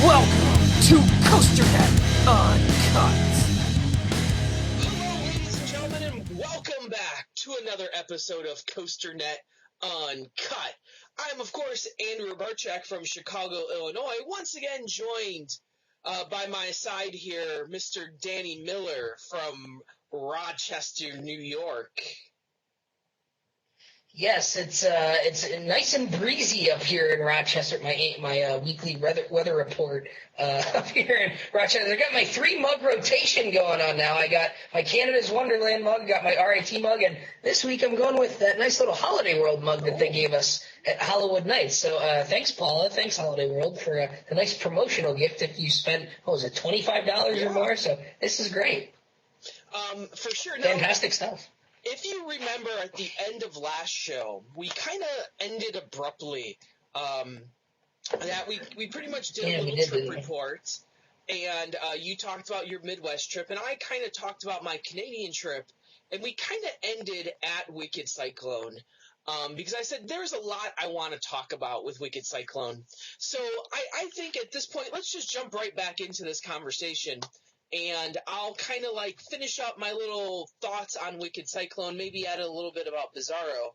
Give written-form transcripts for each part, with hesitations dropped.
Welcome to COASTER-net Uncut. Hello, ladies and gentlemen, and welcome back to another episode of COASTER-net Uncut. I'm, of course, Andrew Barchak from Chicago, Illinois, once again joined by my side here, Mr. Danny Miller from Rochester, New York. Yes, it's nice and breezy up here in Rochester. My weekly weather report up here in Rochester. I got my 3-mug rotation going on now. I got my Canada's Wonderland mug, got my RIT mug, and this week I'm going with that nice little Holiday World mug that they gave us at Hollywood Nights. So thanks, Paula. Thanks, Holiday World, for a nice promotional gift if you spent, $25 or more. So this is great. For sure. Fantastic stuff. If you remember at the end of last show, we kind of ended abruptly. That we pretty much did a little trip report, and you talked about your Midwest trip, and I kind of talked about my Canadian trip, and we kind of ended at Wicked Cyclone. Because I said there's a lot I want to talk about with Wicked Cyclone. So I think at this point, let's just jump right back into this conversation. And I'll kind of finish up my little thoughts on Wicked Cyclone, maybe add a little bit about Bizarro.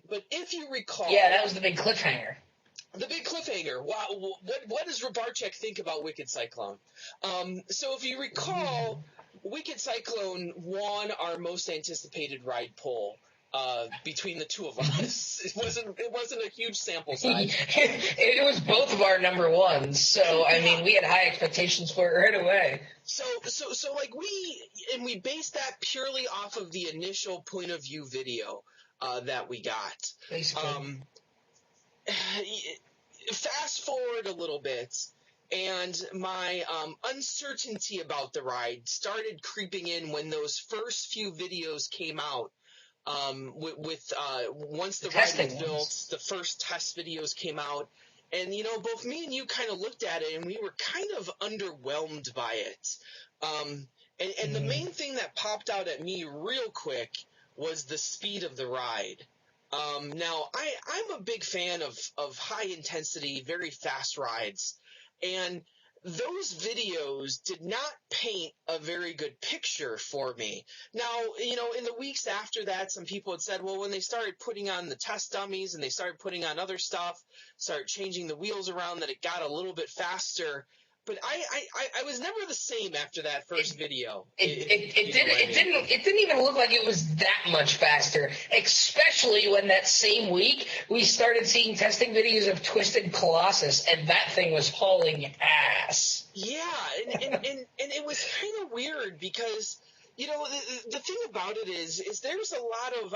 But if you recall... Yeah, that was the big cliffhanger. The big cliffhanger. Wow, what does Rabarchek think about Wicked Cyclone? So if you recall, Wicked Cyclone won our most anticipated ride poll. Between the two of us, it wasn't a huge sample size. It was both of our number ones, so I mean, we had high expectations for it right away. So we based that purely off of the initial point of view video that we got. Basically. Fast forward a little bit, and my uncertainty about the ride started creeping in when those first few videos came out. Once the ride was built, the first test videos came out, and both me and you kind of looked at it, and we were kind of underwhelmed by it. And the main thing that popped out at me real quick was the speed of the ride. Now I'm a big fan of high intensity, very fast rides, and those videos did not paint a very good picture for me. Now, in the weeks after that, some people had said, well, when they started putting on the test dummies and they started putting on other stuff, started changing the wheels around, that it got a little bit faster. But I was never the same after that first video. It didn't even look like it was that much faster, especially when that same week we started seeing testing videos of Twisted Colossus, and that thing was hauling ass. Yeah, and it was kind of weird because, the thing about it is there's a lot of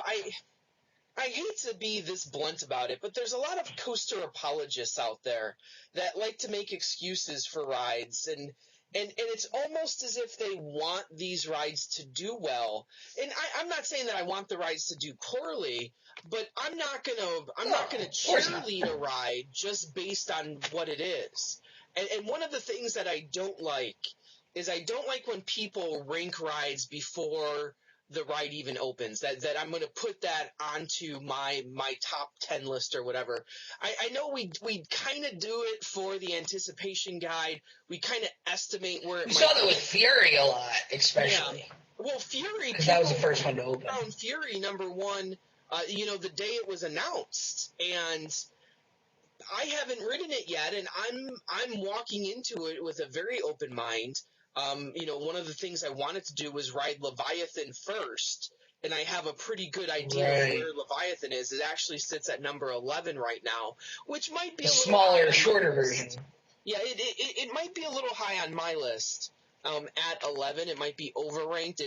I hate to be this blunt about it, but there's a lot of coaster apologists out there that like to make excuses for rides, and it's almost as if they want these rides to do well. And I'm not saying that I want the rides to do poorly, but I'm not gonna cheerlead a ride just based on what it is. And one of the things that I don't like is I don't like when people rank rides before the ride even opens, that I'm going to put that onto my top 10 list or whatever. I know we kind of do it for the anticipation guide. We kind of estimate where it might saw that with Fury a lot, especially. Yeah. Well, Fury, because that was the first one to open. Fury number one, the day it was announced, and I haven't ridden it yet, and I'm walking into it with a very open mind. One of the things I wanted to do was ride Leviathan first, and I have a pretty good idea of where Leviathan is. It actually sits at number 11 right now, which might be a little smaller, shorter version. Yeah, it might be a little high on my list. At 11, it might be overranked.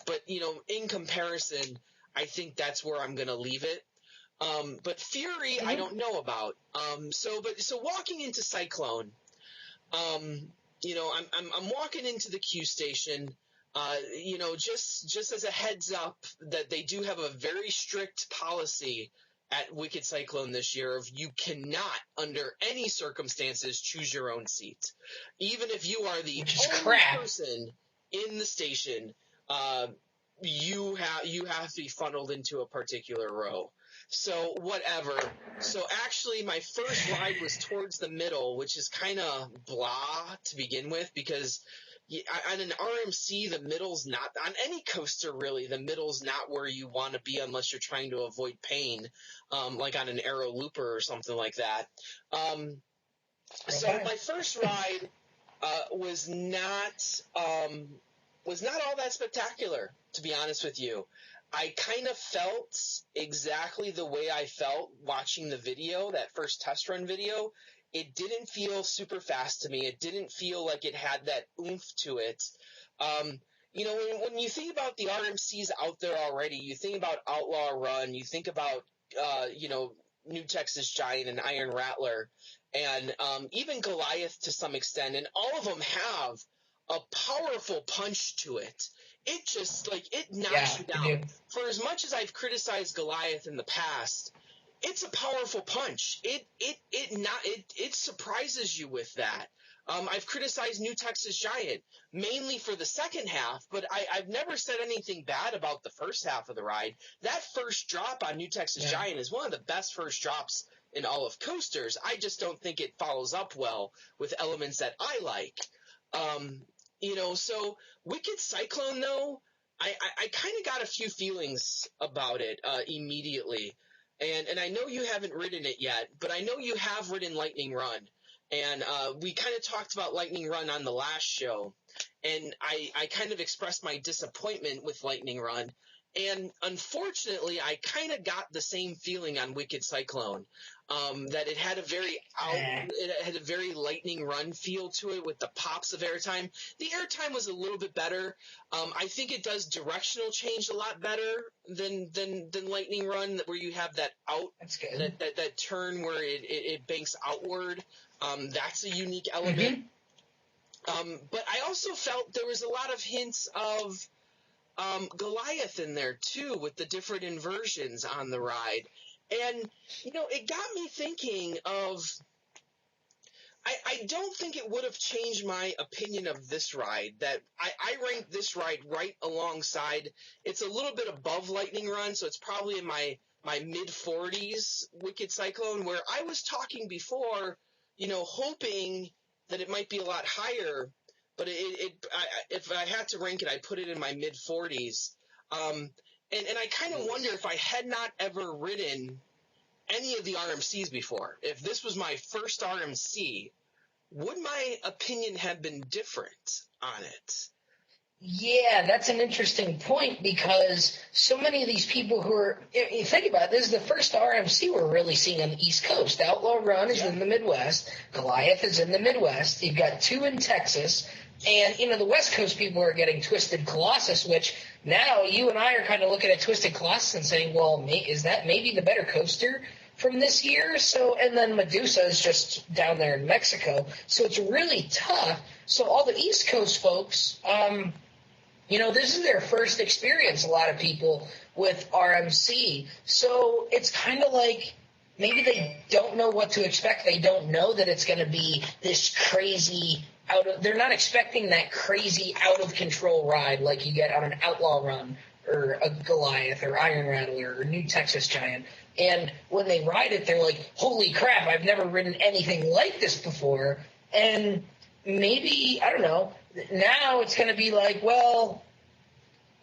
But in comparison, I think that's where I'm going to leave it. But Fury, I don't know about. So walking into Cyclone, I'm walking into the Q station, just as a heads up that they do have a very strict policy at Wicked Cyclone this year of you cannot, under any circumstances, choose your own seat. Even if you are the only person in the station, you have to be funneled into a particular row. So whatever. So actually, my first ride was towards the middle, which is kind of blah to begin with, because on an RMC, the middle's not – on any coaster, really, the middle's not where you want to be unless you're trying to avoid pain, like on an Aero Looper or something like that. So my first ride was not all that spectacular, to be honest with you. I kind of felt exactly the way I felt watching the video, that first test run video. It didn't feel super fast to me. It didn't feel like it had that oomph to it. When you think about the RMCs out there already, you think about Outlaw Run, you think about, New Texas Giant and Iron Rattler, and even Goliath to some extent, and all of them have a powerful punch to it. It just, it knocks you down. For as much as I've criticized Goliath in the past, it's a powerful punch. It surprises you with that. I've criticized New Texas Giant mainly for the second half, but I've never said anything bad about the first half of the ride. That first drop on New Texas Giant is one of the best first drops in all of coasters. I just don't think it follows up well with elements that I like. So Wicked Cyclone, though, I kind of got a few feelings about it immediately. And I know you haven't ridden it yet, but I know you have ridden Lightning Run. And we kind of talked about Lightning Run on the last show. And I kind of expressed my disappointment with Lightning Run. And unfortunately, I kind of got the same feeling on Wicked Cyclone, that it had a very Lightning Run feel to it with the pops of airtime. The airtime was a little bit better. I think it does directional change a lot better than Lightning Run, where you have that That's good. that turn where it banks outward. That's a unique element. But I also felt there was a lot of hints of Goliath in there too, with the different inversions on the ride. And, it got me thinking of, I don't think it would have changed my opinion of this ride, that I ranked this ride right alongside. It's a little bit above Lightning Run, so it's probably in my mid-40s Wicked Cyclone, where I was talking before, hoping that it might be a lot higher. But if I had to rank it, I'd put it in my mid-40s. And I kind of wonder if I had not ever ridden any of the RMCs before, if this was my first RMC, would my opinion have been different on it? Yeah, that's an interesting point, because so many of these people who are, you think about it, this is the first RMC we're really seeing on the East Coast. Outlaw Run is in the Midwest. Goliath is in the Midwest. You've got two in Texas. And, the West Coast people are getting Twisted Colossus, which now you and I are kind of looking at Twisted Colossus and saying, well, is that maybe the better coaster from this year? So, and then Medusa is just down there in Mexico. So it's really tough. So all the East Coast folks, this is their first experience, a lot of people, with RMC. So it's kind of like maybe they don't know what to expect. They don't know that it's going to be this crazy they're not expecting that crazy out-of-control ride like you get on an Outlaw Run or a Goliath or Iron Rattler or New Texas Giant. And when they ride it, they're like, holy crap, I've never ridden anything like this before. And maybe, I don't know, now it's going to be like, well,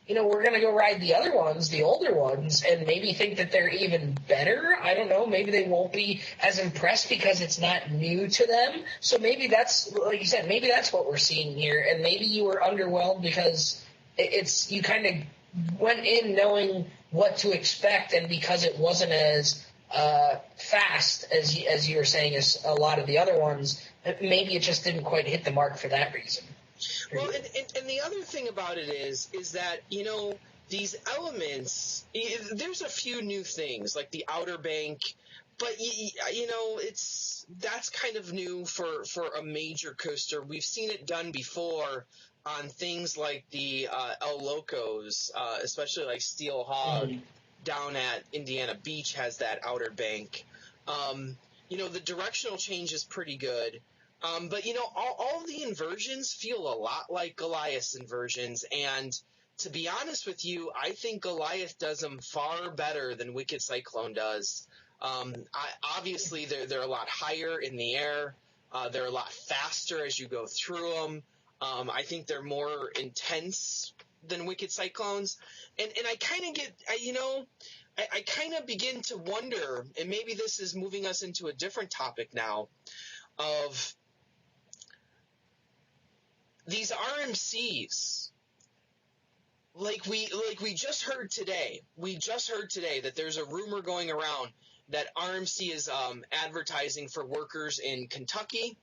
we're going to go ride the other ones, the older ones, and maybe think that they're even better. I don't know. Maybe they won't be as impressed because it's not new to them. So maybe that's, like you said, maybe that's what we're seeing here. And maybe you were underwhelmed because you kind of went in knowing what to expect, and because it wasn't as fast as you were saying as a lot of the other ones, maybe it just didn't quite hit the mark for that reason. Well, and the other thing about it is that, these elements, there's a few new things, like the Outer Bank, but, that's kind of new for a major coaster. We've seen it done before on things like the El Locos, especially like Steel Hog down at Indiana Beach has that Outer Bank. The directional change is pretty good. But, all the inversions feel a lot like Goliath's inversions. And, to be honest with you, I think Goliath does them far better than Wicked Cyclone does. Obviously, they're a lot higher in the air. They're a lot faster as you go through them. I think they're more intense than Wicked Cyclones. And I kind of get, I kind of begin to wonder, and maybe this is moving us into a different topic now, of these RMCs. Like we just heard today. We just heard today that there's a rumor going around that RMC is advertising for workers in Kentucky,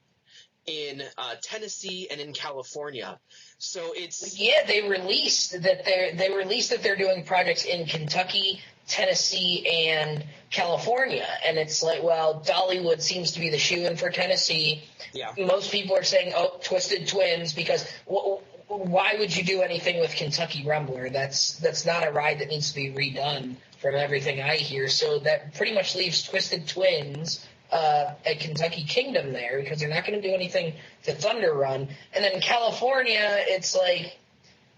in Tennessee, and in California. So it's they released that they're doing projects in Kentucky, Tennessee, and California, and it's like, well, Dollywood seems to be the shoe-in for Tennessee. Yeah. Most people are saying, oh, Twisted Twins, because why would you do anything with Kentucky Rumbler? That's not a ride that needs to be redone from everything I hear. So that pretty much leaves Twisted Twins at Kentucky Kingdom there, because they're not going to do anything to Thunder Run. And then in California, it's like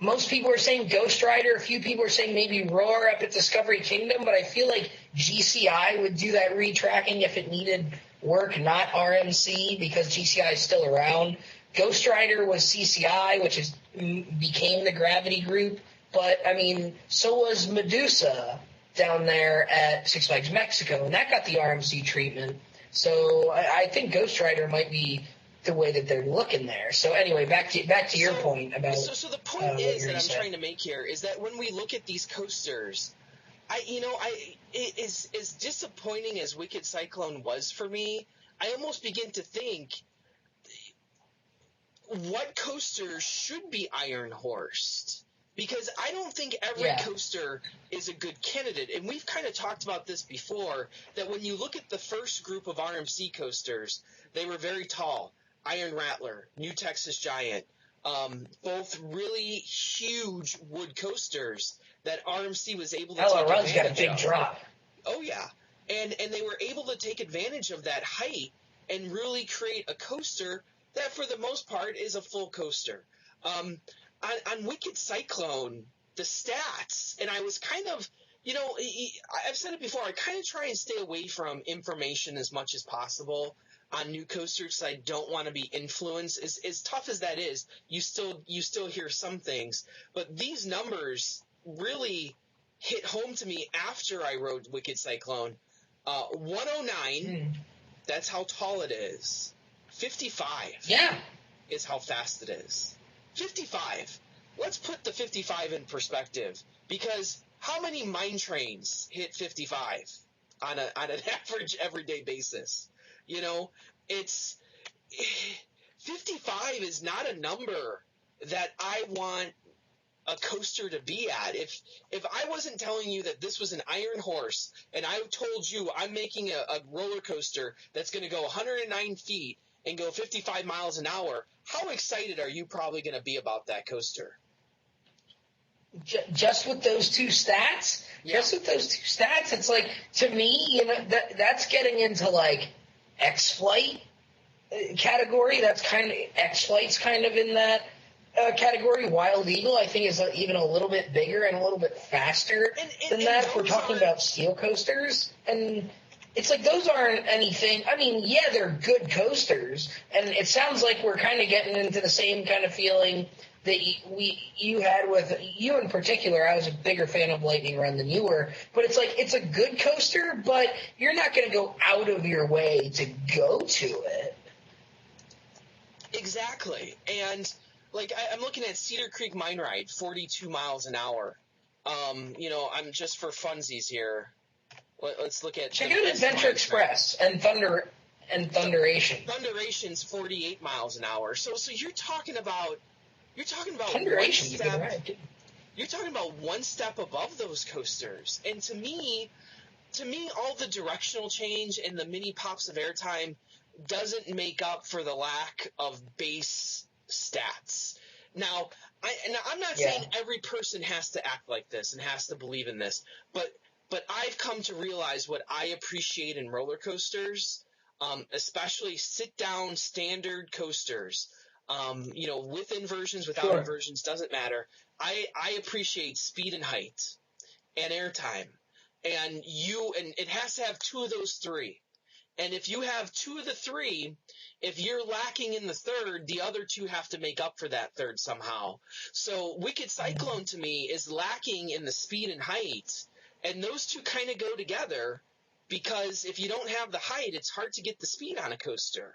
most people are saying Ghost Rider. A few people are saying maybe Roar up at Discovery Kingdom, but I feel like GCI would do that retracking if it needed work, not RMC, because GCI is still around. Ghost Rider was CCI, which became the Gravity Group, but, I mean, so was Medusa down there at Six Flags Mexico, and that got the RMC treatment. So I think Ghost Rider might be the way that they're looking there. So anyway, back to your point about. So the point is that I'm trying to make here is that when we look at these coasters, as disappointing as Wicked Cyclone was for me, I almost begin to think, what coaster should be iron horsed? Because I don't think every coaster is a good candidate. And we've kind of talked about this before, that when you look at the first group of RMC coasters, they were very tall. Iron Rattler, New Texas Giant, both really huge wood coasters that RMC was able to take advantage of. LRL's got a big drop. Oh, yeah. And they were able to take advantage of that height and really create a coaster that, for the most part, is a full coaster. On Wicked Cyclone, the stats, and I was kind of, I've said it before, I kind of try and stay away from information as much as possible on new coasters. I don't want to be influenced. As tough as that is, you still hear some things. But these numbers really hit home to me after I rode Wicked Cyclone. 109, that's how tall it is. 55 is how fast it is. 55. Let's put the 55 in perspective, because how many mine trains hit 55 on an average everyday basis? It's 55 is not a number that I want a coaster to be at. If I wasn't telling you that this was an iron horse, and I told you I'm making a roller coaster that's going to go 109 feet and go 55 miles an hour, how excited are you probably going to be about that coaster? Just with those two stats? Yeah. Just with those two stats, it's like, to me, that's getting into like X-Flight category. X-Flight's kind of in that category. Wild Eagle, I think, is even a little bit bigger and a little bit faster than that. If we're talking about steel coasters, and it's like those aren't anything. I mean, yeah, they're good coasters, and it sounds like we're kind of getting into the same kind of feeling that you had with you in particular. I was a bigger fan of Lightning Run than you were, but it's like it's a good coaster, but you're not going to go out of your way to go to it. Exactly, and like I'm looking at Cedar Creek Mine Ride, 42 miles an hour. I'm just for funsies here. Let's look at. Check out Adventure Express and Thunderation. Thunderation's 48 miles an hour. So you're talking about Thunderation's a good ride. You're talking about one step above those coasters. And to me, all the directional change and the mini pops of airtime doesn't make up for the lack of base stats. Now, I'm not saying every person has to act like this and has to believe in this, but I've come to realize what I appreciate in roller coasters, especially sit-down standard coasters. with inversions, without inversions, doesn't matter. I appreciate speed and height and airtime. And it has to have two of those three. And if you have two of the three, if you're lacking in the third, the other two have to make up for that third somehow. So Wicked Cyclone to me is lacking in the speed and height, and those two kind of go together because if you don't have the height, it's hard to get the speed on a coaster.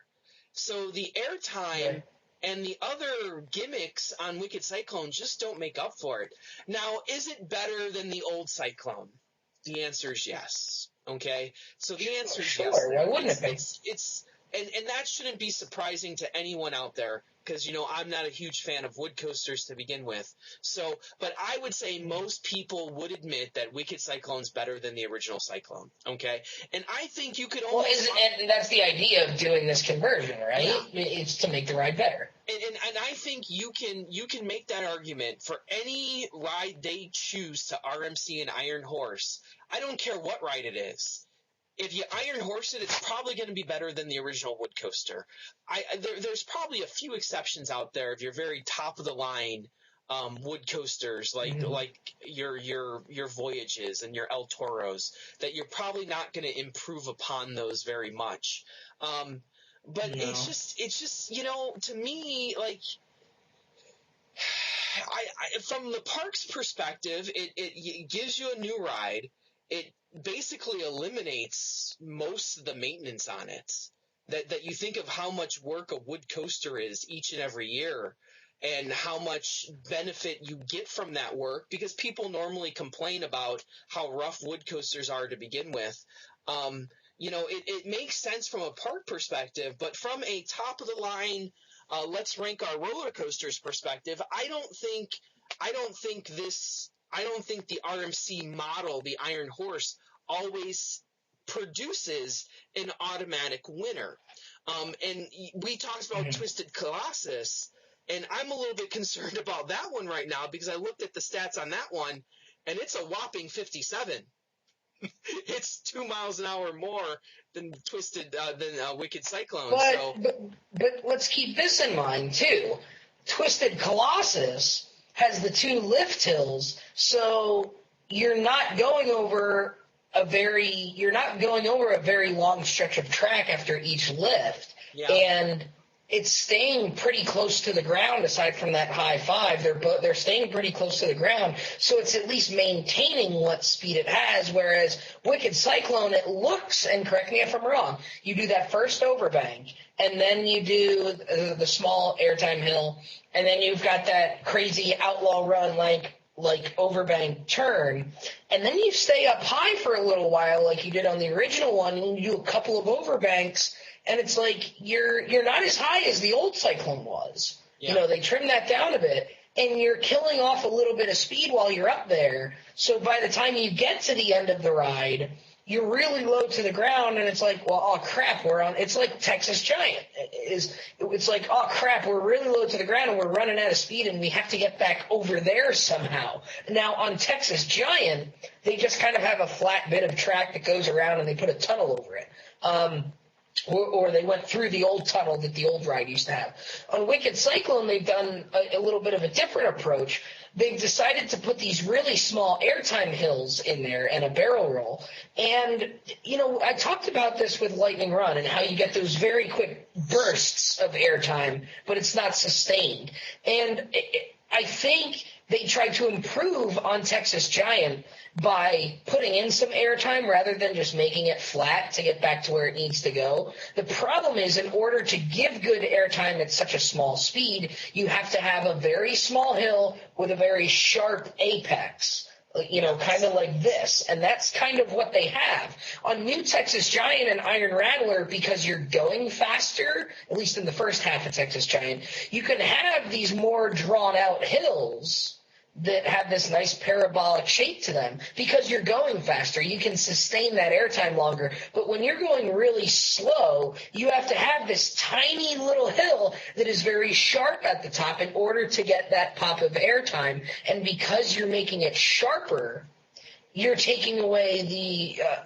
So the airtime and the other gimmicks on Wicked Cyclone just don't make up for it. Now, is it better than the old Cyclone? The answer is yes. Okay, so the answer is yes. Why wouldn't it be? And that shouldn't be surprising to anyone out there because I'm not a huge fan of wood coasters to begin with. So, but I would say most people would admit that Wicked Cyclone's better than the original Cyclone. Okay, and I think you could almost and that's the idea of doing this conversion, right? Yeah. It's to make the ride better. And I think you can make that argument for any ride they choose to RMC an Iron Horse. I don't care what ride it is. If you Iron Horse it, it's probably going to be better than the original wood coaster. There's probably a few exceptions out there if you're very top of the line wood coasters like your Voyages and your El Toros that you're probably not going to improve upon those very much. But it's just to me, like, I from the park's perspective, it gives you a new ride. It basically eliminates most of the maintenance on it. That you think of how much work a wood coaster is each and every year and how much benefit you get from that work because people normally complain about how rough wood coasters are to begin with. It makes sense from a park perspective, but from a top of the line, let's rank our roller coasters perspective, I don't think the RMC model, the Iron Horse, always produces an automatic winner. And we talked about Twisted Colossus, and I'm a little bit concerned about that one right now because I looked at the stats on that one, and it's a whopping 57. It's 2 miles an hour more than Wicked Cyclone. But let's keep this in mind too. Twisted Colossus has the two lift hills, so you're not going over a very long stretch of track after each lift, and it's staying pretty close to the ground. Aside from that high five, they're staying pretty close to the ground, so it's at least maintaining what speed it has. Whereas Wicked Cyclone, it looks, and correct me if I'm wrong, you do that first overbank, and then you do the small airtime hill, and then you've got that crazy outlaw run like overbank turn, and then you stay up high for a little while like you did on the original one, and you do a couple of overbanks. And it's like you're not as high as the old Cyclone was. Yeah. They trimmed that down a bit, and you're killing off a little bit of speed while you're up there. So by the time you get to the end of the ride, you're really low to the ground, and it's like, well, oh crap, it's like Texas Giant. It's like, oh crap, we're really low to the ground, and we're running out of speed, and we have to get back over there somehow. Now on Texas Giant, they just kind of have a flat bit of track that goes around, and they put a tunnel over it. Or they went through the old tunnel that the old ride used to have. On Wicked Cyclone, they've done a little bit of a different approach. They've decided to put these really small airtime hills in there and a barrel roll. And, I talked about this with Lightning Run and how you get those very quick bursts of airtime, but it's not sustained. And I think they tried to improve on Texas Giant by putting in some airtime rather than just making it flat to get back to where it needs to go. The problem is, in order to give good airtime at such a small speed, you have to have a very small hill with a very sharp apex, kind of like this. And that's kind of what they have. On New Texas Giant and Iron Rattler, because you're going faster, at least in the first half of Texas Giant, you can have these more drawn-out hills that have this nice parabolic shape to them because you're going faster. You can sustain that airtime longer. But when you're going really slow, you have to have this tiny little hill that is very sharp at the top in order to get that pop of airtime. And because you're making it sharper, you're taking away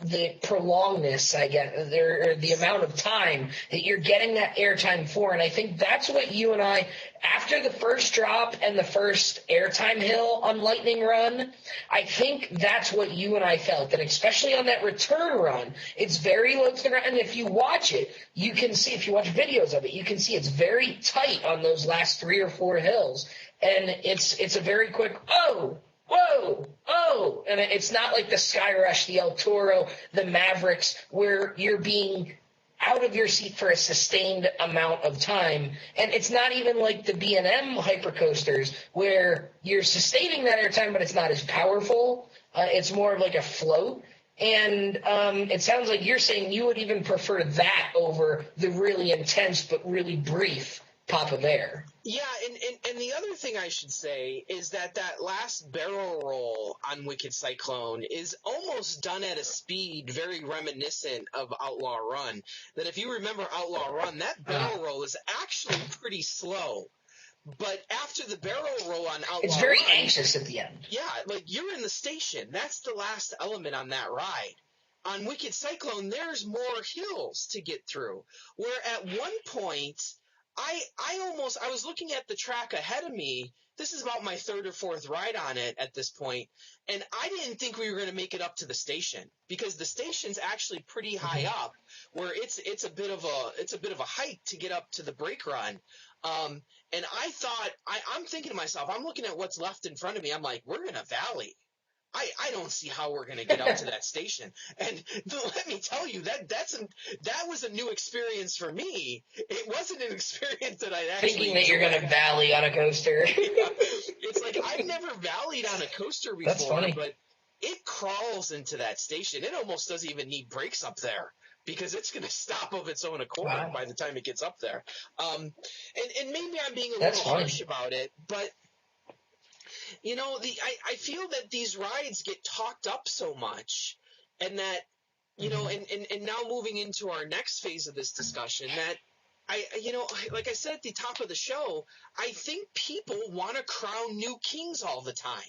the prolongness, I guess, or the amount of time that you're getting that airtime for. And I think that's what you and I, after the first drop and the first airtime hill on Lightning Run, I think that's what you and I felt. That especially on that return run, it's very low to the ground. And if you watch it, you can see, if you watch videos of it, you can see it's very tight on those last 3 or 4 hills. And it's a very quick, oh, whoa, oh. And it's not like the Sky Rush, the El Toro, the Mavericks, where you're being out of your seat for a sustained amount of time. And it's not even like the B&M hypercoasters where you're sustaining that airtime, but it's not as powerful. It's more of like a float. And it sounds like you're saying you would even prefer that over the really intense but really brief pop of air. Yeah, and the other thing I should say is that last barrel roll on Wicked Cyclone is almost done at a speed very reminiscent of Outlaw Run. That if you remember Outlaw Run, that barrel roll is actually pretty slow. But after the barrel roll on Outlaw Run, it's very anxious at the end. Yeah, like you're in the station. That's the last element on that ride. On Wicked Cyclone, there's more hills to get through. Where at one point, I was looking at the track ahead of me. This is about my 3rd or 4th ride on it at this point, and I didn't think we were going to make it up to the station because the station's actually pretty high up, where it's a bit of a hike to get up to the brake run. And I thought, I'm thinking to myself, I'm looking at what's left in front of me. I'm like, we're in a valley. I don't see how we're going to get up to that station. And let me tell you, that was a new experience for me. It wasn't an experience that I'd actually thinking that you're going to valley on a coaster. It's like I've never valleyed on a coaster before. That's funny. But it crawls into that station. It almost doesn't even need brakes up there because it's going to stop of its own accord by the time it gets up there. And maybe I'm being a little harsh about it, but you know, I feel that these rides get talked up so much, and that, you know, and now moving into our next phase of this discussion, that like I said at the top of the show, I think people want to crown new kings all the time,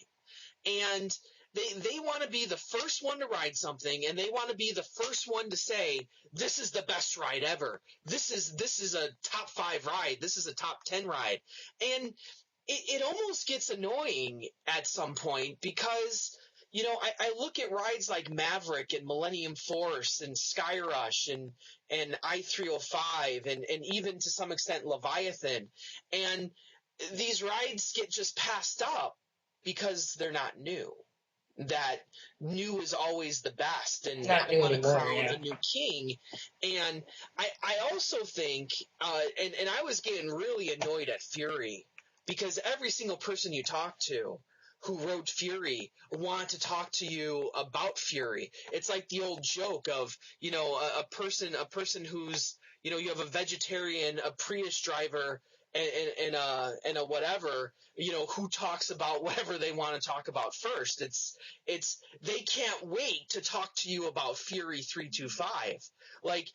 and they want to be the first one to ride something, and they want to be the first one to say, this is the best ride ever. This is a top 5 ride. This is a top 10 ride, and it almost gets annoying at some point because, you know, I look at rides like Maverick and Millennium Force and Sky Rush and I-305 and even to some extent Leviathan, and these rides get just passed up because they're not new. That new is always the best, and I want to crown the new king. And I also think, and I was getting really annoyed at Fury, because every single person you talk to who rode Fury wanted to talk to you about Fury. It's like the old joke of, you know, a person who's, you know, you have a vegetarian, a Prius driver, and a whatever, you know, who talks about whatever they want to talk about first. It's they can't wait to talk to you about Fury 325. Like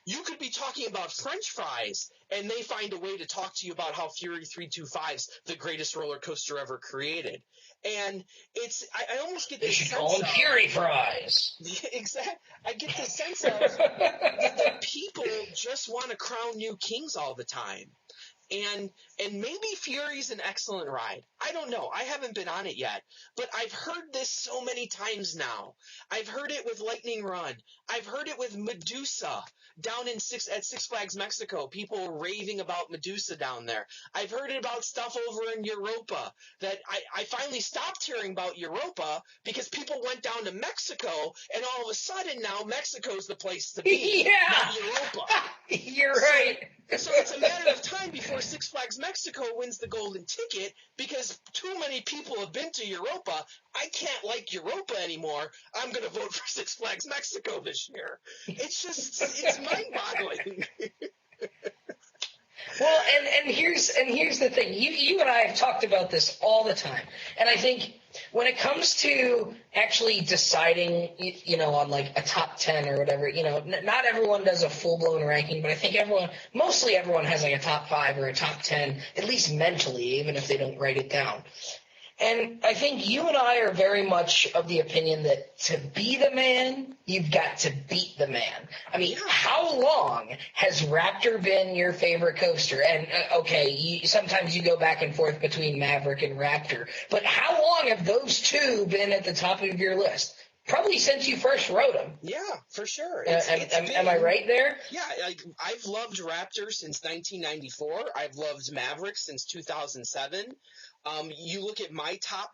you could be talking about French fries, and they find a way to talk to you about how Fury 325's the greatest roller coaster ever created. And I almost get this sense call them Fury fries. Exactly. I get the sense of that people just want to crown new kings all the time. And maybe Fury's an excellent ride. I don't know. I haven't been on it yet. But I've heard this so many times now. I've heard it with Lightning Run. I've heard it with Medusa down at Six Flags Mexico. People were raving about Medusa down there. I've heard it about stuff over in Europa that I finally stopped hearing about Europa because people went down to Mexico, and all of a sudden now Mexico's the place to be. Not Europa. You're right. So it's a matter of time before Six Flags Mexico wins the golden ticket because too many people have been to Europa. I can't like Europa anymore. I'm going to vote for Six Flags Mexico this year. It's mind-boggling. Well, and here's the thing. You and I have talked about this all the time, and I think when it comes to actually deciding, you know, on like a top 10 or whatever, you know, not everyone does a full-blown ranking, but I think mostly everyone has like a top 5 or a top 10, at least mentally, even if they don't write it down. And I think you and I are very much of the opinion that to be the man, you've got to beat the man. I mean, how long has Raptor been your favorite coaster? And, sometimes you go back and forth between Maverick and Raptor. But how long have those two been at the top of your list? Probably since you first rode them. Yeah, for sure. Am I right there? Yeah, I've loved Raptor since 1994. I've loved Maverick since 2007. You look at my top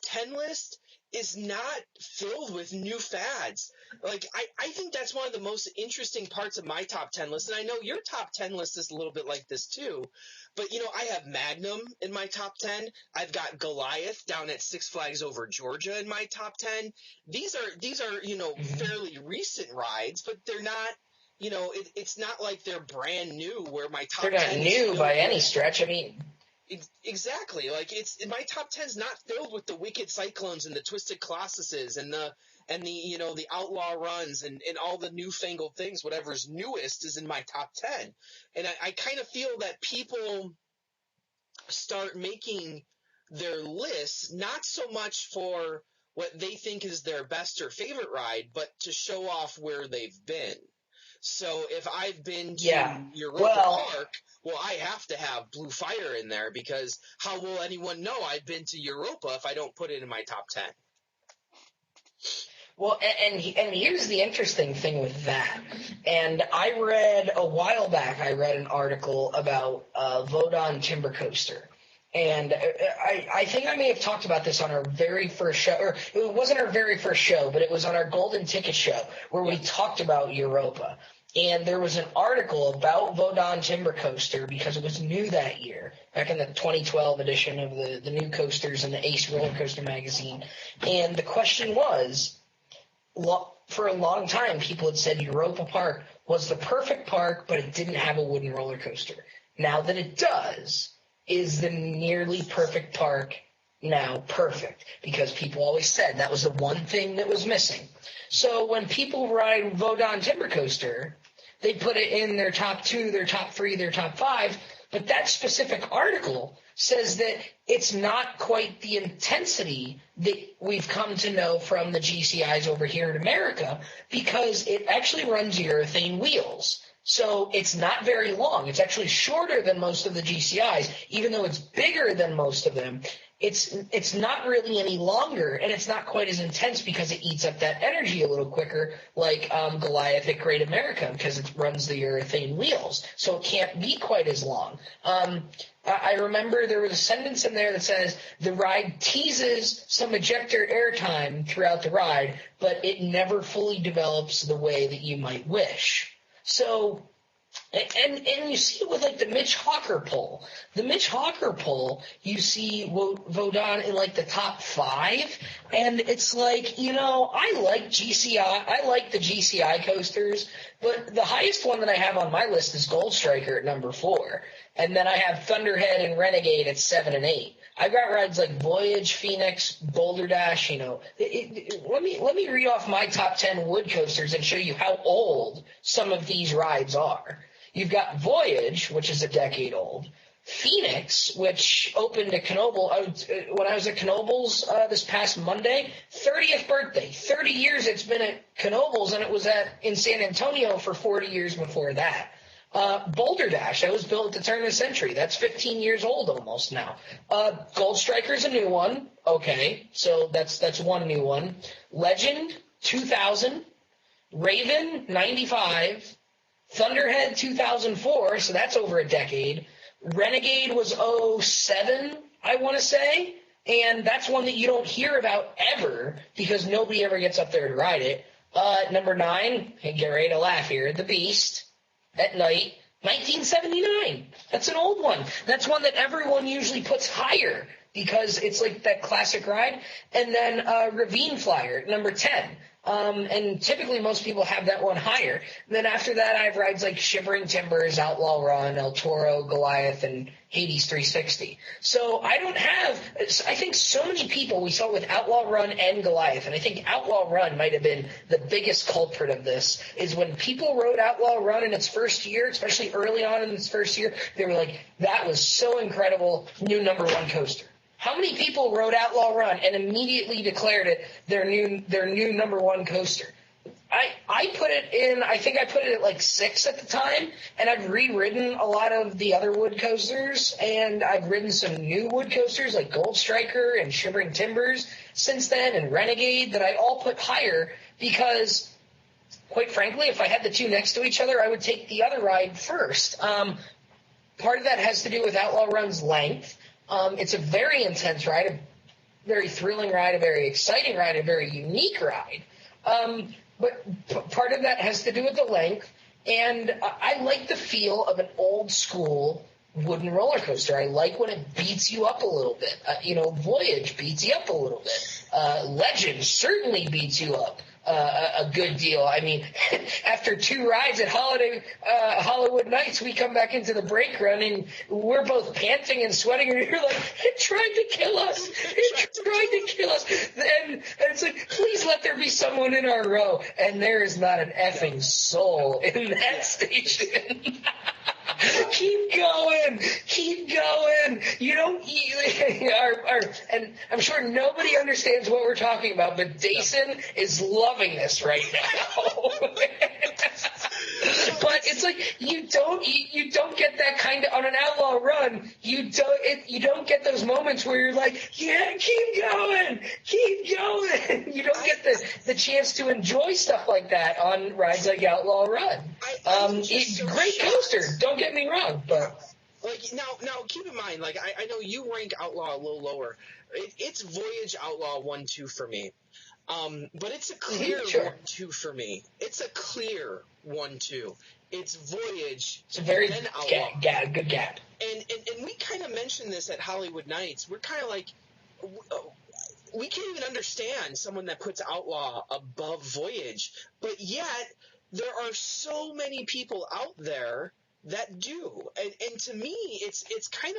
10 list is not filled with new fads. Like, I think that's one of the most interesting parts of my top 10 list. And I know your top 10 list is a little bit like this too. But, I have Magnum in my top 10. I've got Goliath down at Six Flags Over Georgia in my top 10. These are fairly recent rides, but they're not, it's not like they're brand new where my top 10 They're not new by any stretch. I mean, exactly. Like, my top 10 is not filled with the Wicked Cyclones and the Twisted Colossuses and the Outlaw Runs and all the newfangled things. Whatever's newest is in my top 10. And I kind of feel that people start making their lists not so much for what they think is their best or favorite ride, but to show off where they've been. So if I've been to Europa Park, I have to have Blue Fire in there, because how will anyone know I've been to Europa if I don't put it in my top 10? Well, and here's the interesting thing with that. And I read a while back, an article about Vodon Timber Coaster. And I think I may have talked about this on our very first show, or it wasn't our very first show, but it was on our Golden Ticket show where we talked about Europa. And there was an article about Vodon Timber Coaster because it was new that year, back in the 2012 edition of the new coasters in the Ace Roller Coaster magazine. And the question was, for a long time, people had said Europa Park was the perfect park, but it didn't have a wooden roller coaster. Now that it does, is the nearly perfect park now perfect? Because people always said that was the one thing that was missing. So when people ride Vodon Timber Coaster, they put it in their top 2, their top 3, their top 5, but that specific article says that it's not quite the intensity that we've come to know from the GCIs over here in America, because it actually runs urethane wheels. So it's not very long. It's actually shorter than most of the GCIs, even though it's bigger than most of them. It's not really any longer, and it's not quite as intense because it eats up that energy a little quicker, like Goliath at Great America, because it runs the urethane wheels, so it can't be quite as long. I remember there was a sentence in there that says the ride teases some ejector airtime throughout the ride, but it never fully develops the way that you might wish. So, and you see it with like the Mitch Hawker poll. The Mitch Hawker poll, you see Vodon in like the top 5, and it's like, I like the GCI coasters, but the highest one that I have on my list is Gold Striker at number 4, and then I have Thunderhead and Renegade at 7 and 8. I've got rides like Voyage, Phoenix, Boulder Dash, Let me read off my top 10 wood coasters and show you how old some of these rides are. You've got Voyage, which is a decade old. Phoenix, which opened at Knoebel. When I was at Knoebel's this past Monday, 30th birthday. 30 years it's been at Knoebel's, and it was in San Antonio for 40 years before that. Boulder Dash, that was built at the turn of the century. That's 15 years old almost now. Gold Striker's a new one. Okay, so that's one new one. Legend, 2000. Raven, 95. Thunderhead, 2004, so that's over a decade. Renegade was 07, I want to say, and that's one that you don't hear about ever because nobody ever gets up there to ride it. Number 9, hey, get ready to laugh here, The Beast. At night, 1979. That's an old one. That's one that everyone usually puts higher because it's like that classic ride. And then Ravine Flyer, number 10. And typically most people have that one higher. And then after that, I have rides like Shivering Timbers, Outlaw Run, El Toro, Goliath, and Hades 360. So I think so many people we saw with Outlaw Run and Goliath, and I think Outlaw Run might have been the biggest culprit of this, is when people rode Outlaw Run in its first year, especially early on in its first year, they were like, that was so incredible, new number 1 coaster. How many people rode Outlaw Run and immediately declared it their new number one coaster? I put it in, I think I put it at like 6 at the time, and I've reridden a lot of the other wood coasters, and I've ridden some new wood coasters like Gold Striker and Shivering Timbers since then, and Renegade, that I all put higher because, quite frankly, if I had the two next to each other, I would take the other ride first. Part of that has to do with Outlaw Run's length. It's a very intense ride, a very thrilling ride, a very exciting ride, a very unique ride. But part of that has to do with the length, and I like the feel of an old-school wooden roller coaster. I like when it beats you up a little bit. Voyage beats you up a little bit. Legend certainly beats you up a good deal. I mean, after 2 rides at Hollywood Nights, we come back into the brake run, and we're both panting and sweating, and you're like, it tried to kill us. It tried to kill us. And it's like, please let there be someone in our row. And there is not an effing soul in that station. Keep going. You don't, and I'm sure nobody understands what we're talking about, but Dason is loving this right now. But it's like you don't get that kind of on an Outlaw Run. You don't get those moments where you're like, yeah, keep going. You don't get the chance to enjoy stuff like that on rides like Outlaw Run. Great coaster. Don't get me wrong, but now keep in mind, like I know you rank Outlaw a little lower. It's Voyage Outlaw 1-2 for me. But it's a clear 1-2 for me. It's a clear 1-2. It's Voyage. It's a very then Outlaw. good gap. And we kind of mentioned this at Hollywood Nights. We're kind of like, we can't even understand someone that puts Outlaw above Voyage, but yet there are so many people out there that do. And to me, it's kind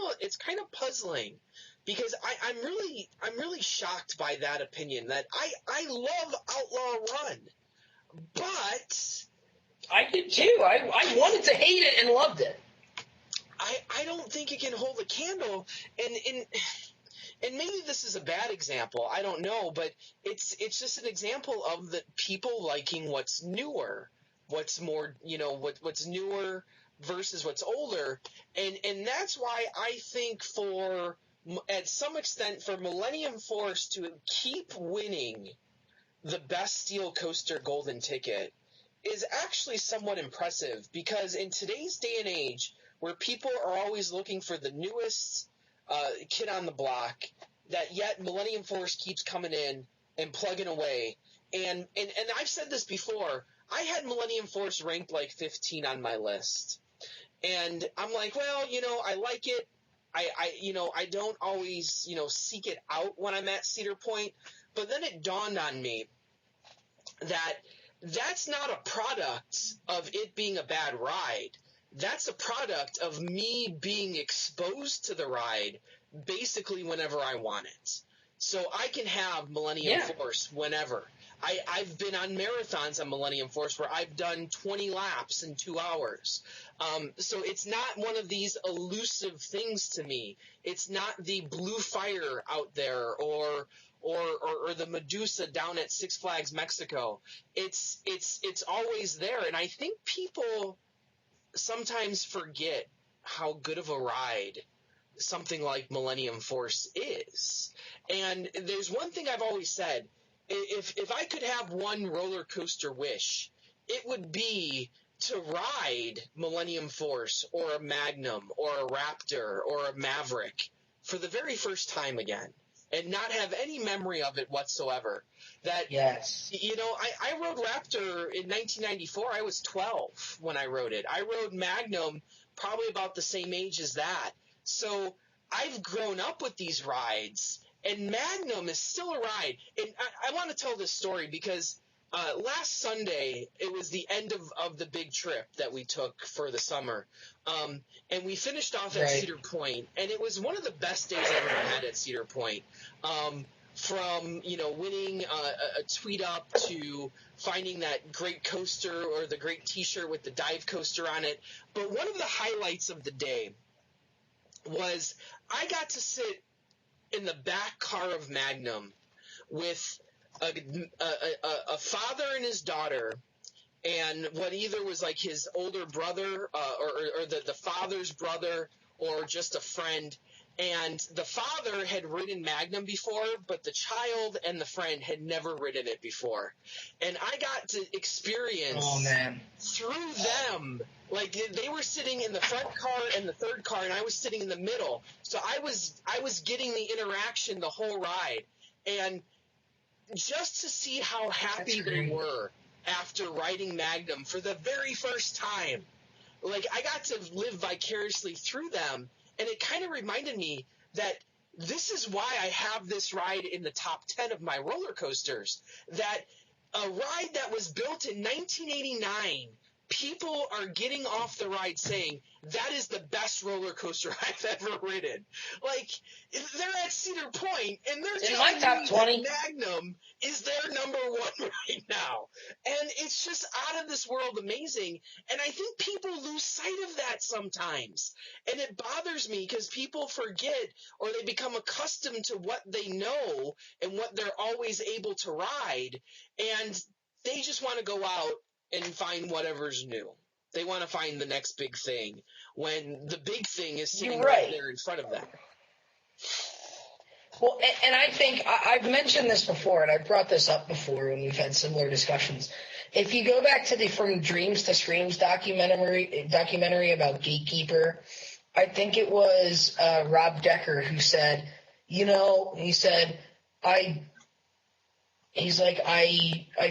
of puzzling. Because I'm really shocked by that opinion. That I love Outlaw Run, but I did too. I wanted to hate it and loved it. I don't think it can hold a candle. And maybe this is a bad example. I don't know, but it's just an example of the people liking what's newer, what's more, what's newer versus what's older, and that's why I think at some extent, for Millennium Force to keep winning the Best Steel Coaster Golden Ticket is actually somewhat impressive, because in today's day and age, where people are always looking for the newest kid on the block, that yet Millennium Force keeps coming in and plugging away. And I've said this before, I had Millennium Force ranked like 15 on my list. And I'm like, well, I like it. I don't always, seek it out when I'm at Cedar Point, but then it dawned on me that that's not a product of it being a bad ride. That's a product of me being exposed to the ride basically whenever I want it. So I can have Millennium Force whenever. I've been on marathons on Millennium Force where I've done 20 laps in 2 hours. So it's not one of these elusive things to me. It's not the Blue Fire out there or the Medusa down at Six Flags Mexico. It's always there, and I think people sometimes forget how good of a ride something like Millennium Force is. And there's one thing I've always said. If I could have one roller coaster wish, it would be to ride Millennium Force or a Magnum or a Raptor or a Maverick for the very first time again and not have any memory of it whatsoever. Yes. I rode Raptor in 1994. I was 12 when I rode it. I rode Magnum probably about the same age as that. So I've grown up with these rides. And Magnum is still a ride. And I want to tell this story because last Sunday, it was the end of the big trip that we took for the summer. And we finished off at Cedar Point. And it was one of the best days I've ever had at Cedar Point. From, winning a tweet up to finding that great coaster or the great T-shirt with the dive coaster on it. But one of the highlights of the day was I got to sit in the back car of Magnum with a father and his daughter, and what either was like his older brother or the father's brother or just a friend. And the father had ridden Magnum before, but the child and the friend had never ridden it before. And I got to experience through them, like they were sitting in the front car and the third car, and I was sitting in the middle. So I was getting the interaction the whole ride. And just to see how happy they were after riding Magnum for the very first time, like I got to live vicariously through them. And it kind of reminded me that this is why I have this ride in the top 10 of my roller coasters. That a ride that was built in 1989, people are getting off the ride saying, that is the best roller coaster I've ever ridden. Like, they're at Cedar Point, and they're telling me that Magnum is their number one right now. And it's just out of this world amazing. And I think people lose sight of that sometimes. And it bothers me because people forget, or they become accustomed to what they know and what they're always able to ride. And they just want to go out and find whatever's new. They want to find the next big thing when the big thing is sitting right there in front of them. Well, and I think I've mentioned this before, and I've brought this up before when we've had similar discussions. If you go back to the From Dreams to Screams documentary about Gatekeeper, I think it was Rob Decker who said, I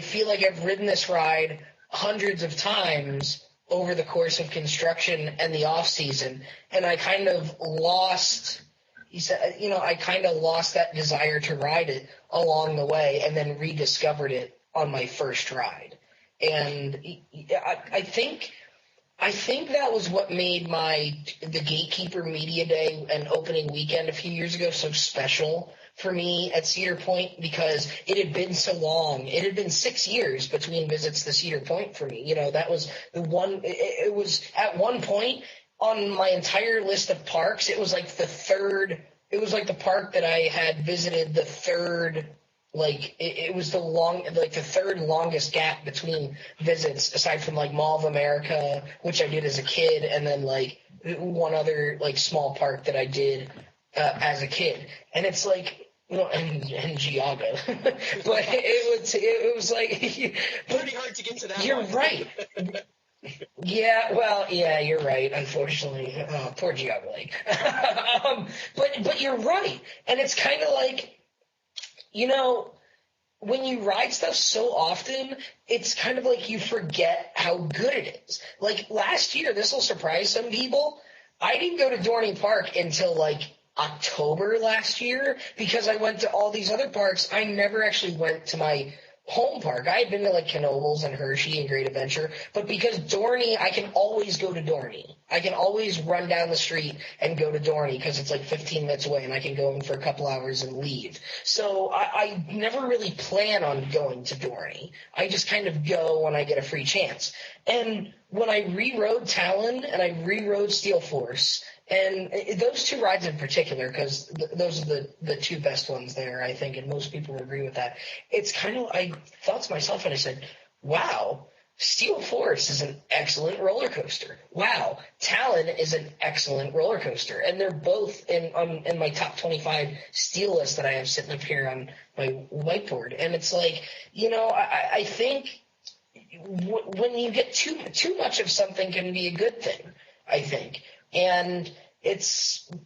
feel like I've ridden this ride hundreds of times over the course of construction and the off season, and I kind of lost. He said, I kind of lost that desire to ride it along the way, and then rediscovered it on my first ride. And I think that was what made the Gatekeeper Media Day and opening weekend a few years ago so special for me at Cedar Point, because it had been so long. It had been 6 years between visits to Cedar Point for me. That was the one. It was at one point on my entire list of parks. It was like the third. It was like the park that I had visited the third. Like it was the third longest gap between visits, aside from like Mall of America, which I did as a kid, and then like one other like small park that I did as a kid. And it's like, and Giaga, but it was like pretty hard to get to that. You're right. Yeah, you're right. Unfortunately, poor Giaga Lake. But you're right, and it's kind of like, when you ride stuff so often, it's kind of like you forget how good it is. Like last year, this will surprise some people, I didn't go to Dorney Park until like October last year, because I went to all these other parks. I never actually went to my home park. I had been to like Knoebels and Hershey and Great Adventure, but because Dorney, I can always go to Dorney. I can always run down the street and go to Dorney because it's like 15 minutes away, and I can go in for a couple hours and leave. So I never really plan on going to Dorney. I just kind of go when I get a free chance. And when I rerode Talon and I rerode Steel Force, and those two rides in particular, because those are the two best ones there, I think, and most people agree with that. It's kind of, I thought to myself and I said, wow, Steel Force is an excellent roller coaster. Wow, Talon is an excellent roller coaster. And they're both in my top 25 Steel list that I have sitting up here on my whiteboard. And it's like, I think when you get too much of something can be a good thing, I think. And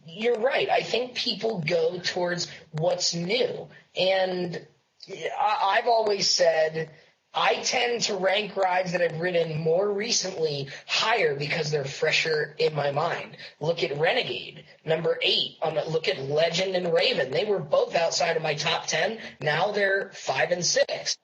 you're right. I think people go towards what's new. And I've always said I tend to rank rides that I've ridden more recently higher because they're fresher in my mind. Look at Renegade, number 8. Look at Legend and Raven. They were both outside of my top 10. Now they're 5 and 6.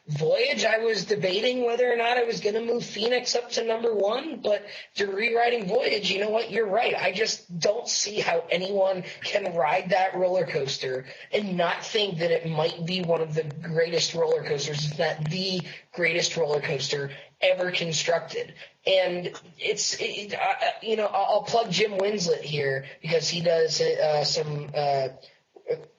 Voyage, I was debating whether or not I was going to move Phoenix up to number 1, but to rewriting Voyage, you know what? You're right. I just don't see how anyone can ride that roller coaster and not think that it might be one of the greatest roller coasters, if not the greatest roller coaster ever constructed. And I'll plug Jim Winslet here because he does some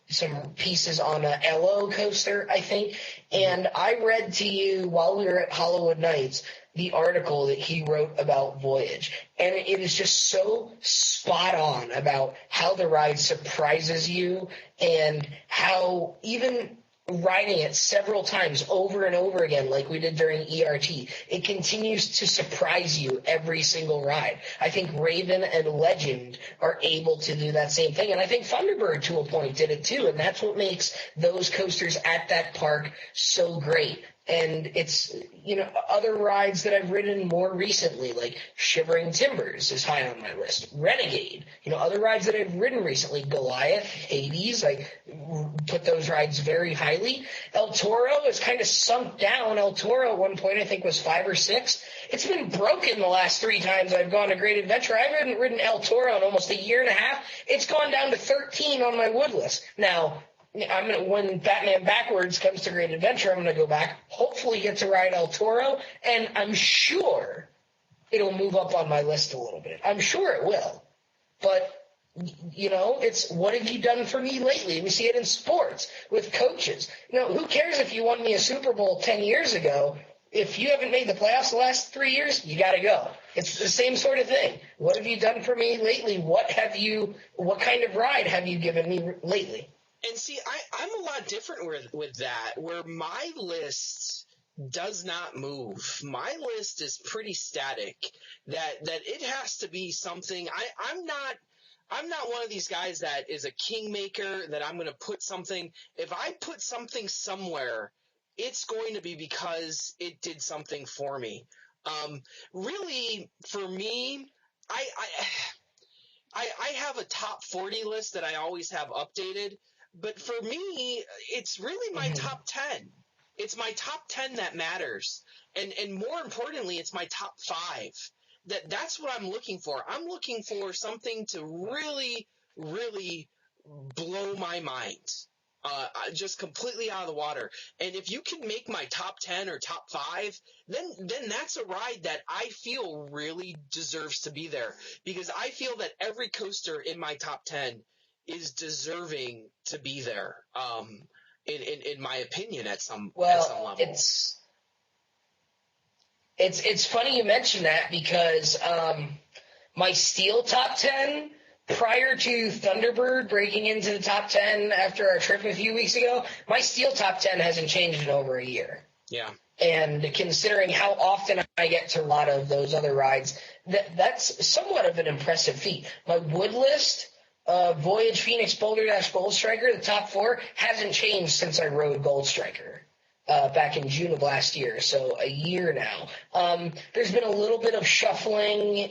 some pieces on a LO coaster, I think. And I read to you while we were at Hollywood Nights the article that he wrote about Voyage. And it is just so spot on about how the ride surprises you and how even riding it several times over and over again like we did during ERT, it continues to surprise you every single ride. I think Raven and Legend are able to do that same thing, and I think Thunderbird to a point did it too, and that's what makes those coasters at that park so great. And it's, other rides that I've ridden more recently, like Shivering Timbers is high on my list. Renegade, other rides that I've ridden recently, Goliath, Hades, I put those rides very highly. El Toro has kind of sunk down. El Toro at one point I think was 5 or 6. It's been broken the last 3 times I've gone to Great Adventure. I haven't ridden El Toro in almost a year and a half. It's gone down to 13 on my wood list. Now, when Batman Backwards comes to Great Adventure, I'm going to go back, hopefully get to ride El Toro, and I'm sure it'll move up on my list a little bit. I'm sure it will. But, it's what have you done for me lately? We see it in sports with coaches. Who cares if you won me a Super Bowl 10 years ago? If you haven't made the playoffs the last 3 years, you got to go. It's the same sort of thing. What have you done for me lately? What kind of ride have you given me lately? And see, I'm a lot different with that, where my list does not move. My list is pretty static. That it has to be something. I'm not one of these guys that is a kingmaker, that I'm going to put something. If I put something somewhere, it's going to be because it did something for me. Really, for me, I have a top 40 list that I always have updated. But for me, it's really my top 10. It's my top 10 that matters. And more importantly, it's my top 5. That's what I'm looking for. I'm looking for something to really, really blow my mind. Just completely out of the water. And if you can make my top 10 or top 5, then that's a ride that I feel really deserves to be there. Because I feel that every coaster in my top 10 is deserving to be there, in my opinion, at some level. It's funny you mention that, because my Steel top 10 prior to Thunderbird breaking into the top 10 after our trip a few weeks ago, my Steel top 10 hasn't changed in over a year. Yeah. And considering how often I get to a lot of those other rides, that's somewhat of an impressive feat. My wood list, Voyage, Phoenix, Boulder Dash, Gold Striker, the top 4 hasn't changed since I rode Gold Striker back in June of last year, so a year now. There's been a little bit of shuffling,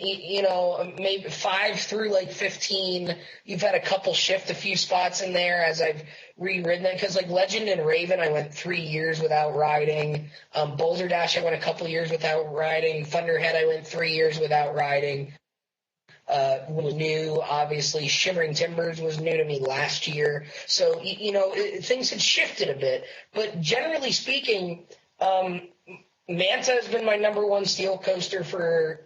maybe 5 through like 15. You've had a couple shift a few spots in there as I've reridden it, because like Legend and Raven, I went 3 years without riding. Boulder Dash, I went a couple years without riding. Thunderhead, I went 3 years without riding. Was new, obviously. Shivering Timbers was new to me last year. So, things had shifted a bit. But generally speaking, Manta has been my number 1 steel coaster for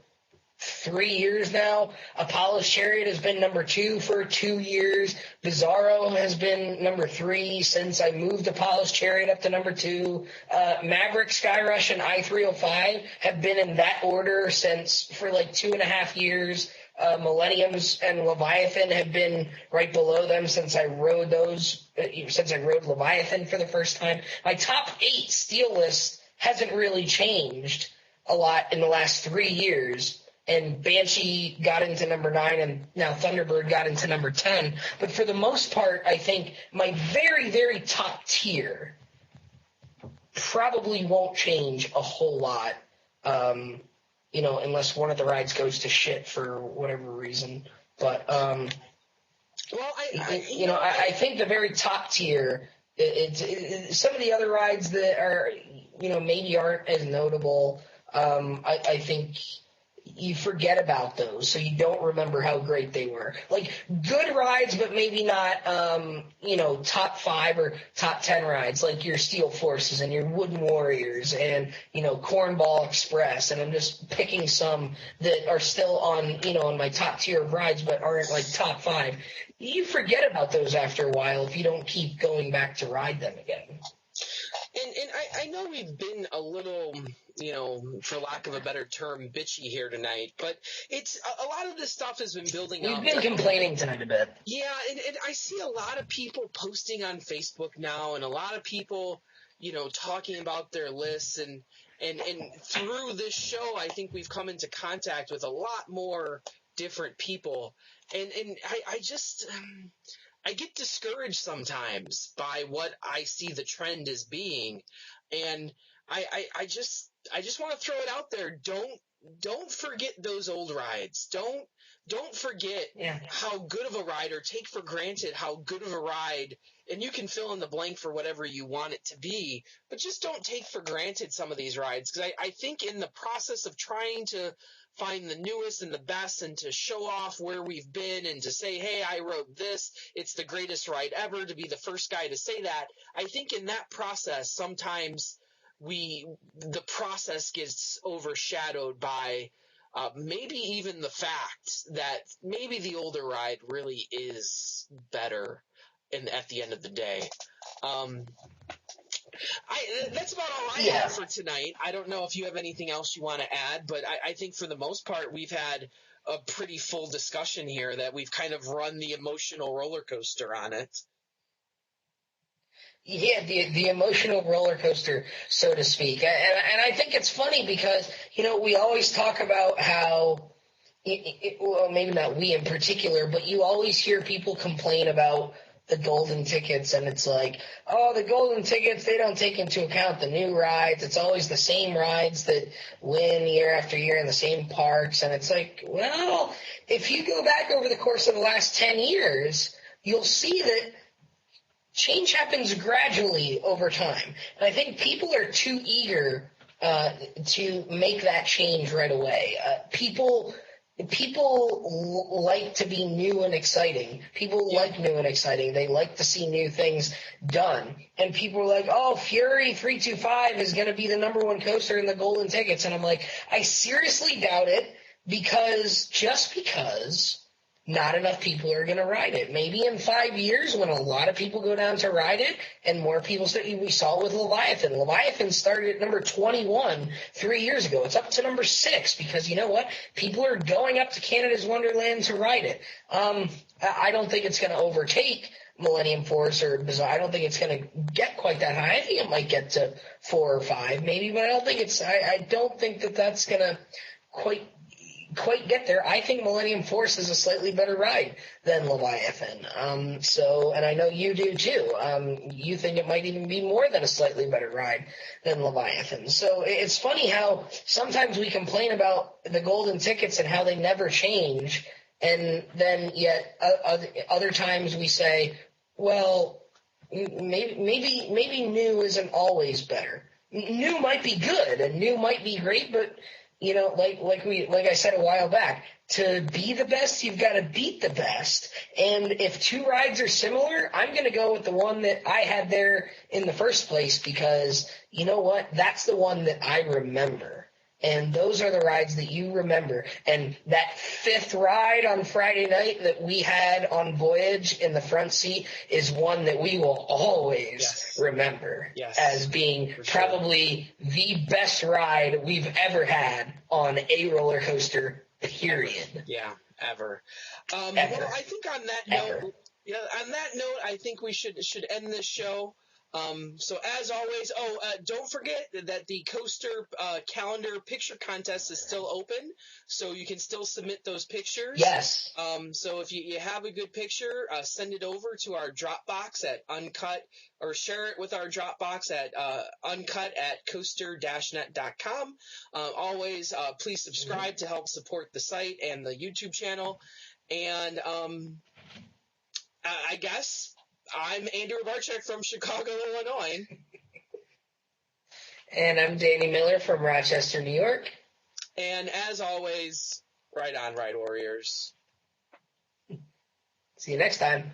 3 years now. Apollo's Chariot has been number 2 for 2 years. Bizarro has been number 3 since I moved Apollo's Chariot up to number 2. Maverick, Skyrush, and I-305 have been in that order for like 2.5 years. Millenniums and Leviathan have been right below them since I rode Leviathan for the first time. My top 8 steel list hasn't really changed a lot in the last 3 years. And Banshee got into number 9, and now Thunderbird got into number 10. But for the most part, I think my very, very top tier probably won't change a whole lot, unless one of the rides goes to shit for whatever reason. But, I think the very top tier, some of the other rides that are, maybe aren't as notable, I think you forget about those, so you don't remember how great they were. Like, good rides, but maybe not, top 5 or top 10 rides, like your Steel Forces and your Wooden Warriors and, Cornball Express. And I'm just picking some that are still on my top tier of rides, but aren't like top 5. You forget about those after a while if you don't keep going back to ride them again. And I know we've been a little, for lack of a better term, bitchy here tonight, but it's a lot of this stuff has been building up. We've been complaining tonight a bit. Yeah, and I see a lot of people posting on Facebook now, and a lot of people, talking about their lists, and through this show, I think we've come into contact with a lot more different people, and I just I get discouraged sometimes by what I see the trend as being, and I just want to throw it out there. Don't forget those old rides. Don't forget how good of a ride, or take for granted how good of a ride, and you can fill in the blank for whatever you want it to be, but just don't take for granted some of these rides, because I think in the process of trying to find the newest and the best and to show off where we've been and to say, hey, I rode this, it's the greatest ride ever, to be the first guy to say that, I think in that process sometimes the process gets overshadowed by maybe even the fact that maybe the older ride really is better at the end of the day. That's about all I have for tonight. I don't know if you have anything else you want to add, but I think for the most part we've had a pretty full discussion here, that we've kind of run the emotional roller coaster on it. Yeah, the emotional roller coaster, so to speak. And I think it's funny because, we always talk about how, well, maybe not we in particular, but you always hear people complain about the golden tickets, and it's like, oh, the golden tickets, they don't take into account the new rides. It's always the same rides that win year after year in the same parks. And it's like, well, if you go back over the course of the last 10 years, you'll see that change happens gradually over time. And I think people are too eager to make that change right away. People like to be new and exciting. People like new and exciting. They like to see new things done. And people are like, oh, Fury 325 is going to be the number one coaster in the golden tickets. And I'm like, I seriously doubt it, because not enough people are going to ride it. Maybe in 5 years, when a lot of people go down to ride it and more people start, we saw it with Leviathan. Leviathan started at number 21 3 years ago. It's up to number 6 because, you know what? People are going up to Canada's Wonderland to ride it. I don't think it's going to overtake Millennium Force or Bizarre. I don't think it's going to get quite that high. I think it might get to 4 or 5 maybe, but I don't think that that's going to quite get there. I think Millennium Force is a slightly better ride than Leviathan. And I know you do too. You think it might even be more than a slightly better ride than Leviathan. So it's funny how sometimes we complain about the golden tickets and how they never change, and then yet other times we say, well, maybe new isn't always better. New might be good and new might be great, but like I said a while back, to be the best, you've got to beat the best. And if 2 rides are similar, I'm going to go with the one that I had there in the first place, because you know what? That's the one that I remember. And those are the rides that you remember. And that 5th ride on Friday night that we had on Voyage in the front seat is one that we will always remember as being probably the best ride we've ever had on a roller coaster, period. Yeah, ever. Ever. Well, I think on that note, I think we should end this show. So as always, don't forget that the Coaster calendar picture contest is still open, so you can still submit those pictures. Yes. So if you have a good picture, send it over to our Dropbox at Uncut, or share it with our Dropbox at Uncut at COASTER-net.com. Always, please subscribe to help support the site and the YouTube channel. And I guess I'm Andrew Barczyk from Chicago, Illinois. And I'm Danny Miller from Rochester, New York. And as always, right on, Ride Warriors. See you next time.